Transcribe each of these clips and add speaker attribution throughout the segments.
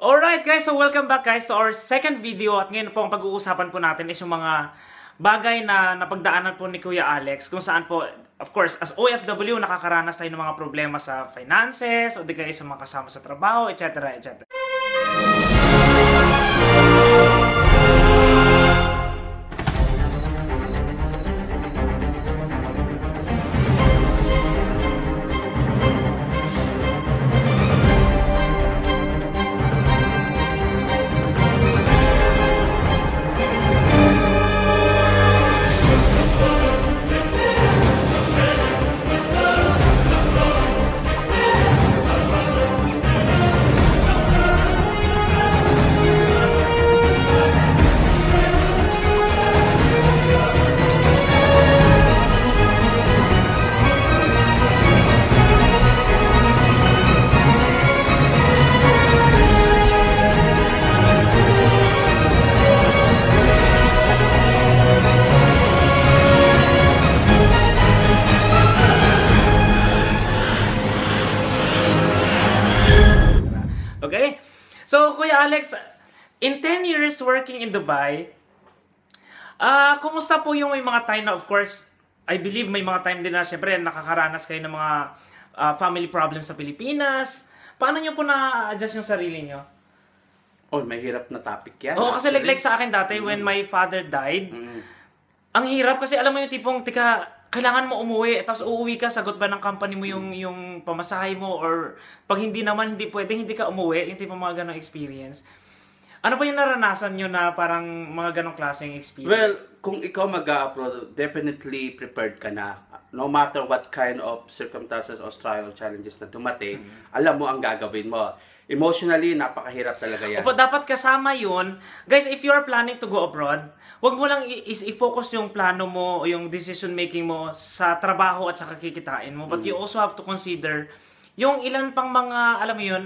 Speaker 1: Alright guys, so welcome back guys to our second video at ngayon po ang pag-uusapan po natin is yung mga bagay na napagdaanan po ni Kuya Alex kung saan po, of course, as OFW nakakaranas tayo ng mga problema sa finances o di kaya sa mga kasama sa trabaho, etc. etc. Okay? So, Kuya Alex, in 10 years working in Dubai, kumusta po yung may mga time na, of course, I believe may mga time din na, syempre, nakakaranas kayo ng mga family problems sa Pilipinas. Paano nyo po na-adjust yung sarili nyo?
Speaker 2: Oh, may hirap na topic yan.
Speaker 1: Oo, kasi like sa akin dati, when my father died, ang hirap kasi alam mo yung tipong, tika, kailangan mo umuwi, tapos uuwi ka, sagot ba ng company mo yung pamasahe mo, or pag hindi naman, hindi pwede, hindi ka umuwi, yung tipong mga ganong experience. Ano pa yung naranasan nyo na parang mga ganong klaseng experience?
Speaker 2: Well, kung ikaw mag-a-upload, definitely prepared ka na. No matter what kind of circumstances or trial challenges na dumating, alam mo ang gagawin mo. Emotionally, napakahirap talaga yan.
Speaker 1: Opo, dapat kasama yun. Guys, if you are planning to go abroad, wag mo lang i-focus yung plano mo o yung decision making mo sa trabaho at sa kikitain mo. But you also have to consider yung ilan pang mga, alam mo yun,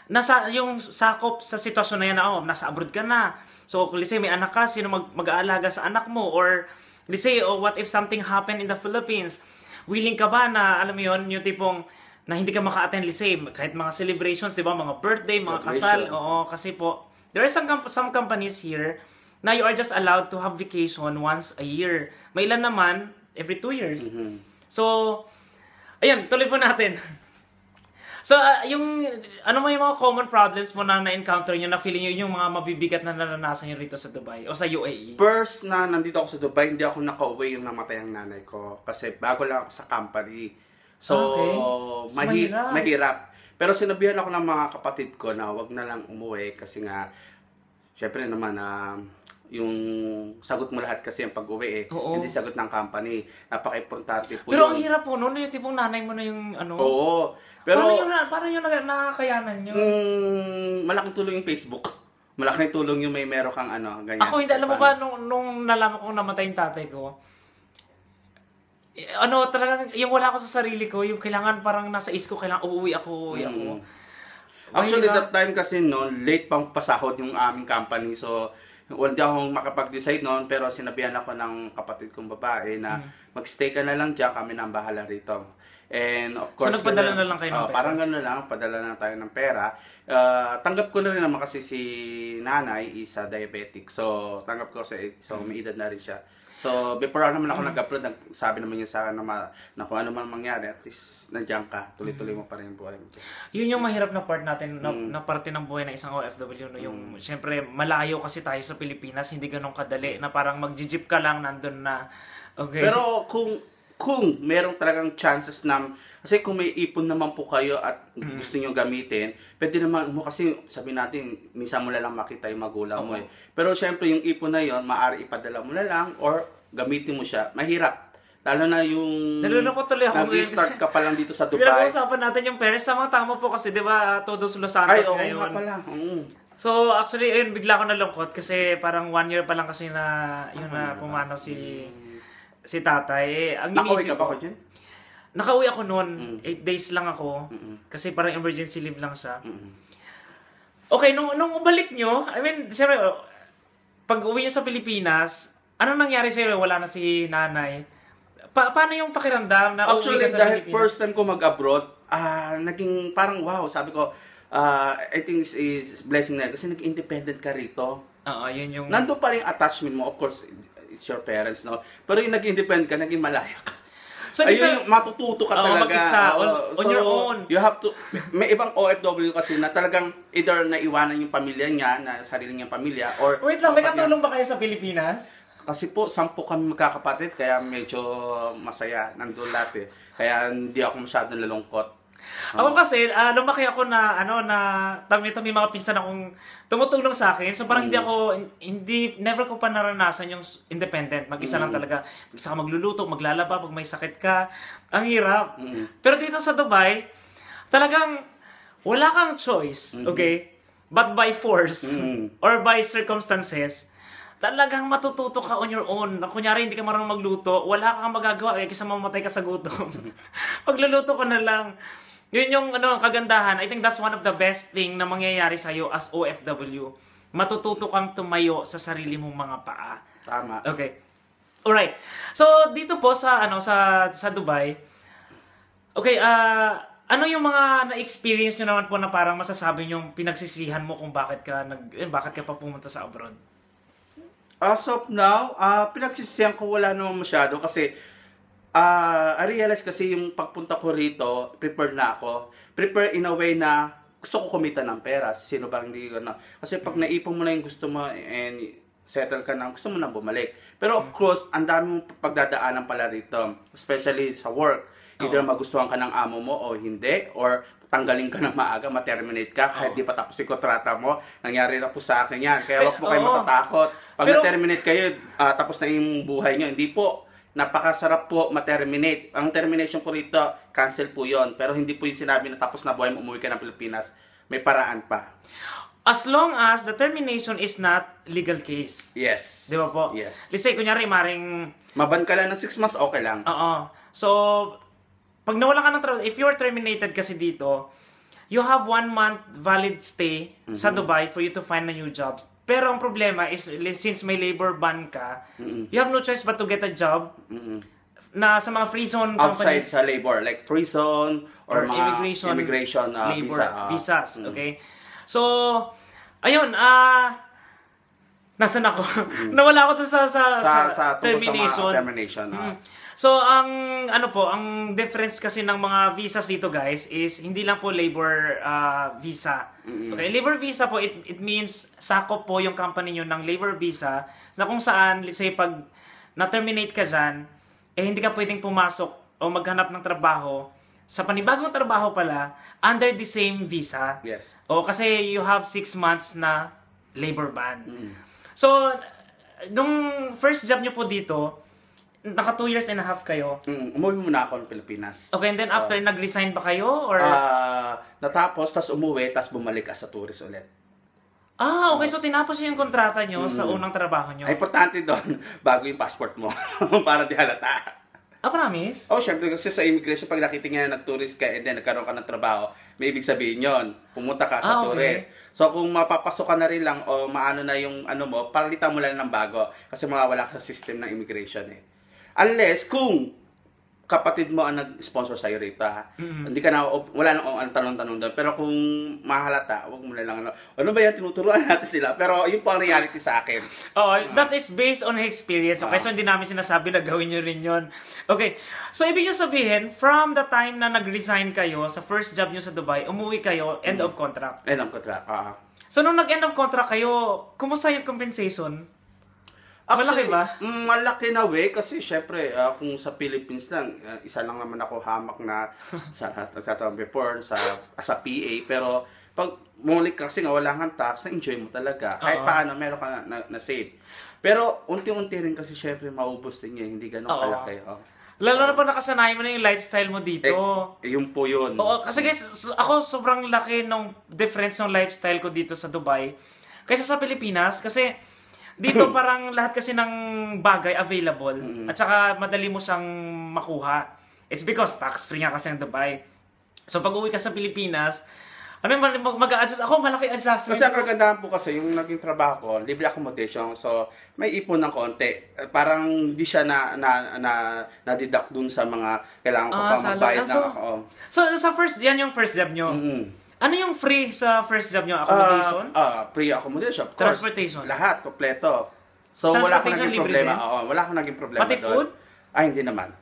Speaker 1: nasa, yung sakop sa sitwasyon na yan na, oh, nasa abroad ka na. So, let's say may anak ka, sino mag-aalaga sa anak mo? Or, let's say, oh, what if something happened in the Philippines? Willing ka ba na, alam mo yun, yung tipong, na hindi ka maka-attend, let's say, kahit mga celebrations, di ba, mga birthday, mga kasal, oo, kasi po, there are some companies here na you are just allowed to have vacation once a year. May ilan naman, every 2 years. So, ayun, tuloy po natin. So, yung, ano mo yung mga common problems mo na na-encounter nyo, na feeling nyo yung mga mabibigat na naranasan nyo rito sa Dubai o sa UAE?
Speaker 2: First na nandito ako sa Dubai, hindi ako naka-uwi yung namatay ang nanay ko. Kasi bago lang ako sa company. So, okay. Mahirap. Pero sinabihan ako ng mga kapatid ko na wag na lang umuwi kasi nga, syempre naman, yung sagot mo lahat kasi yung pag-uwi hindi sagot ng company. Napaka-importante po.
Speaker 1: Pero ang hirap po noon, yung tipong nanay mo na yung ano.
Speaker 2: Oo. Pero,
Speaker 1: paano yung nakakayanan nyo?
Speaker 2: malaking tulong yung Facebook. Malaking tulong yung may meron kang ano, ganyan.
Speaker 1: Ako hindi, alam mo ba, nung nalaman kong namatay yung tatay ko, ano, talagang, yung wala ako sa sarili ko, yung kailangan parang nasa isip ko, kailangan uuwi ako, ako.
Speaker 2: Actually, that time kasi noon, late pang pasahod yung aming company. So, hindi akong makapag-decide noon, pero sinabihan ako ng kapatid kong babae na magstay ka na lang dyan, kami nang bahala rito. And of course,
Speaker 1: so nagpadala na lang kayo ng pera?
Speaker 2: Parang gano'n lang, padala na tayo ng pera. Tanggap ko na rin naman kasi si nanay is diabetic. So, tanggap ko kasi, so may edad na rin siya. So, before naman ako nag-upload, sabi naman niya sa akin na kung ano man mangyari, at least nandiyan ka, tuloy-tuloy mo pa rin yung buhay mo.
Speaker 1: Yun yung mahirap na part natin, na parte ng buhay ng isang OFW. No? Yung, syempre, malayo kasi tayo sa Pilipinas, hindi ganun kadali, na parang mag-jeep ka lang, nandun na. Okay.
Speaker 2: Pero kung merong talagang chances na, kasi kung may ipon naman po kayo at gusto nyo gamitin, pwede naman mo kasi sabi natin, minsan mo lang makita yung magulang mo Pero syempre yung ipon na yon, maaari ipadala mo na lang or gamitin mo siya. Mahirap. Lalo na yung
Speaker 1: nalulungkot tuloy ako
Speaker 2: nag-start ka pa lang dito sa Dubai.
Speaker 1: Pinag-uusapan natin yung parents, tama po kasi di ba Todos Los Santos ngayon.
Speaker 2: Ay, oo nga pala.
Speaker 1: So actually, ayun, bigla ko nalungkot kasi parang 1 year pa lang kasi na yun na pumanaw si tatay. Ang
Speaker 2: nakauwi ka ba ko dyan?
Speaker 1: Nakauwi ako noon. 8 days lang ako. Kasi parang emergency leave lang siya. Okay, nung ubalik nyo, I mean, siyempre, pag uwi nyo sa Pilipinas, anong nangyari sa'yo? Wala na si nanay. Paano yung pakiramdam na
Speaker 2: actually,
Speaker 1: uwi ka sa
Speaker 2: dahil
Speaker 1: Pilipinas?
Speaker 2: first time ko mag-abroad, naging parang wow, sabi ko, I think is blessing na kasi nag-independent ka rito.
Speaker 1: Oo, yun yung...
Speaker 2: Nandun pa rin attachment mo, of course, it's your parents, no? Pero yung nag-independent ka, naging malaya ka. So, ayun yung matututo ka talaga.
Speaker 1: Mag-isa, on your own.
Speaker 2: You have to, may ibang OFW kasi na talagang either naiwanan yung pamilya niya, na sarili niyang pamilya, or...
Speaker 1: Wait lang, may katulong ba kayo sa Pilipinas?
Speaker 2: Kasi po, 10 kami magkakapatid, kaya medyo masaya. Nandun lahat eh. Kaya hindi ako masyadong lalungkot.
Speaker 1: Ako kasi, lumaki ako na, may mga pinsan akong tumutulong sa akin. So parang never ko pa naranasan yung independent. Mag-isa lang talaga. Mag-isa ka magluluto, maglalaba, pag may sakit ka. Ang hirap. Pero dito sa Dubai, talagang wala kang choice, okay? But by force, or by circumstances, talagang matututo ka on your own. Kunyari, hindi ka marunong magluto, wala kang magagawa, kasi mamamatay ka sa gutom. Pagluluto ka na lang. Yun yung kagandahan. I think that's one of the best thing na mangyayari sa'yo as OFW. Matututo kang tumayo sa sarili mong mga paa.
Speaker 2: Tama.
Speaker 1: Okay. Alright. So, dito po sa Dubai, okay, ano yung mga na-experience nyo naman po na parang masasabi nyo pinagsisihan mo kung bakit ka pa pumunta sa abroad?
Speaker 2: As of now, pinagsisihan ko wala naman masyado kasi I realize kasi yung pagpunta ko rito, prepare na ako. Prepare in a way na gusto ko kumita ng pera. Sino bang hindi ko na. Kasi pag naipon mo na yung gusto mo and settle ka na, gusto mo na bumalik. Pero of course, ang dami mong pagdadaanan pala rito. Especially sa work. Either magustuhan ka ng amo mo o hindi. Or tanggalin ka ng maaga, ma-terminate ka kahit di pa tapos yung kontrata mo. Nangyari na po sa akin yan. Kaya wag po kayo matatakot. Pag na-terminate kayo, tapos na yung buhay nyo. Hindi po. Napakasarap po ma-terminate. Ang termination po rito, cancel po yon. Pero hindi po yung sinabi na tapos na buhay mo, umuwi ka ng Pilipinas. May paraan pa.
Speaker 1: As long as the termination is not legal case.
Speaker 2: Yes.
Speaker 1: Di ba po?
Speaker 2: Yes.
Speaker 1: Let's say, kunyari, maring...
Speaker 2: Maban ka lang ng 6 months, okay lang.
Speaker 1: Oo. So, pag nawalan ka ng trabaho, if you are terminated kasi dito, you have 1 month valid stay sa Dubai for you to find a new job. Pero ang problema is, since may labor ban ka, you have no choice but to get a job na sa mga free zone
Speaker 2: outside
Speaker 1: companies.
Speaker 2: sa labor, like free zone or mga immigration
Speaker 1: labor, visas. Okay? So, ayun, nasan ako? Nawala ako dun sa termination. So, ang difference kasi ng mga visas dito, guys, is hindi lang po labor visa. Okay, labor visa po, it means sakop po yung company nyo ng labor visa na kung saan, let's say, pag na-terminate ka dyan, hindi ka pwedeng pumasok o maghanap ng trabaho sa panibagong trabaho pala under the same visa.
Speaker 2: Yes.
Speaker 1: O kasi you have 6 months na labor ban. So, nung first job nyo po dito, naka 2 years and a half kayo.
Speaker 2: Umuwi muna ako ng Pilipinas.
Speaker 1: Okay, and then after nag-resign ba kayo? Or
Speaker 2: natapos, tas umuwi, tas bumalik ka sa tourist ulit.
Speaker 1: Okay. So tinapos yung kontrata nyo sa unang trabaho nyo.
Speaker 2: Ay, importante doon, bago yung passport mo. Para di halata.
Speaker 1: Promise?
Speaker 2: Syempre, kasi sa immigration, pag nakitingin na nag-tourist ka and then nagkaroon ka ng trabaho, may ibig sabihin yon, pumunta ka sa tourist. So, kung mapapasok ka na rin lang o maano na yung mo, palitan mo lang ng bago. Kasi mawawala ka sa system ng immigration eh. Unless kung kapatid mo ang nag-sponsor sa'yo rito, ha? Hindi ka na, wala nang tanong-tanong doon. Pero kung mahalata, wag mo na lang, ano ba yan, tinuturuan natin sila. Pero yun po ang reality sa akin.
Speaker 1: That is based on experience. Okay, so hindi namin sinasabi na gawin nyo rin yun. Okay, so ibig nyo sabihin, from the time na nag-resign kayo sa first job nyo sa Dubai, umuwi kayo, end of contract.
Speaker 2: End of contract,
Speaker 1: So nung nag-end of contract kayo, kumusta yung compensation?
Speaker 2: Actually,
Speaker 1: malaki ba?
Speaker 2: Malaki na way kasi syempre kung sa Philippines lang, isa lang naman ako hamak na sa before sa PA, pero pag bumalik kasi nga wala kang tax, na-enjoy mo talaga. Kahit paano meron ka na save. Pero unti-unti rin kasi syempre maubos din yan, hindi gano'n kalaki.
Speaker 1: Lalo na pa nakasanayan mo na yung lifestyle mo dito.
Speaker 2: Yun po yun.
Speaker 1: Kasi guys, ako sobrang laki ng difference ng lifestyle ko dito sa Dubai kaysa sa Pilipinas kasi dito parang lahat kasi ng bagay available at saka madali mo siyang makuha. It's because tax-free nga kasi ang Dubai. So pag uwi ka sa Pilipinas, mag-a-adjust ako, malaki adjustment.
Speaker 2: Kasi ang kagandahan po kasi yung naging trabaho ko, libre accommodation, so may ipon ng konti. Parang hindi siya na-deduct dun sa mga kailangan ko pa magbayad na ako.
Speaker 1: So sa yan yung first job nyo. Ano yung free sa first job nyo? Accommodation?
Speaker 2: Free accommodation, of course.
Speaker 1: Transportation?
Speaker 2: Lahat, kompleto. So, wala akong naging problema. Oo, wala akong naging problema
Speaker 1: Pati food?
Speaker 2: Ay, hindi naman.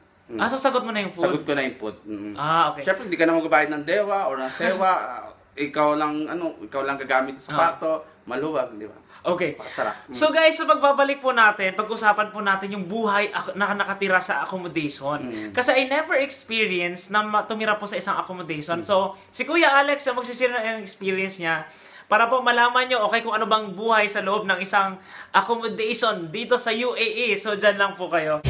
Speaker 1: Sasagot mo na yung food?
Speaker 2: Sagot ko na yung food.
Speaker 1: Okay.
Speaker 2: Siyempre, hindi ka na magbabayad ng dewa or ng sewa. ikaw lang gagamit sa kwarto. Maluwag, di ba?
Speaker 1: Okay.
Speaker 2: Pakasarap.
Speaker 1: So guys, sa pagbabalik po natin, pag-usapan po natin yung buhay na nakatira sa accommodation. Kasi I never experienced na tumira po sa isang accommodation. So, si Kuya Alex, magsishare ng experience niya para po malaman nyo, okay, kung ano bang buhay sa loob ng isang accommodation dito sa UAE. So, dyan lang po kayo.